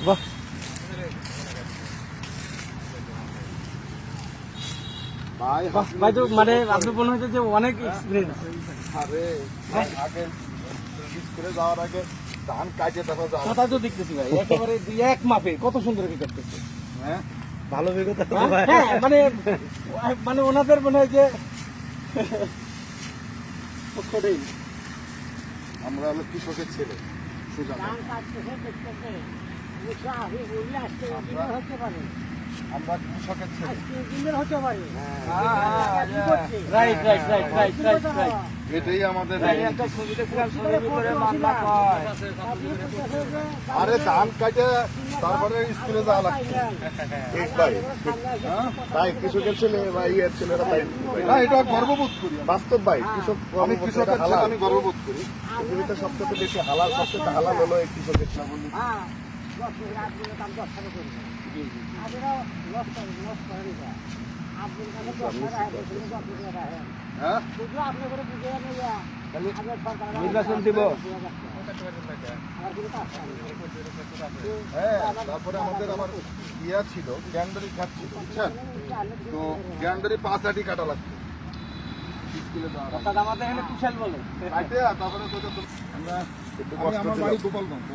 বাহ, ভাই তো মানে আপনি মনে হচ্ছে যে অনেক এক্সপিরিয়েন্স। আরে আগে স্কুলে যাওয়ার আগে ধান কাটে তারপর যাওয়া। কথা তো দেখতেছি ভাই একেবারে এক মাপে কত সুন্দর কি করতেছে। হ্যাঁ ভালো অভিজ্ঞতা হ্যাঁ, মানে মানে ওনাদের মনে হয় যে আমরা হলো কৃষকের ছেলে সুজান। আমরা কৃষকের ছেলে, right right right right right right. এটাই আমাদের। আরে ধান কাটে তারপরে স্কুলে যাওয়া লাগছে। ঠিক ভাই, তাই কৃষকের ছেলে বা ইয়ের ছেলেরা তাই না, এটা গর্ববোধ করি বাস্তব ভাই। কৃষক, আমি কৃষকের ছেলে, আমি গর্ববোধ করি। পৃথিবীতে সবচেয়ে বেশি হালাল, সবচেয়ে হালাল হলো এই কৃষকের ছেলে বলি। হ্যাঁ নির্বাচন দিব। হ্যাঁ, তারপরে আমাদের আবার ইয়া ছিল, গ্যান্ডারি খাত ছিল, বুঝছেন? তো গ্যান্ডারি 5 আটি কাটা লাগতো স্কুলে যাওয়ার আগে। আমাদের এখানে কুশাল বলে। কাটে তারপরে আমরা, আমি আমার বাড়ি গোপালগঞ্জ।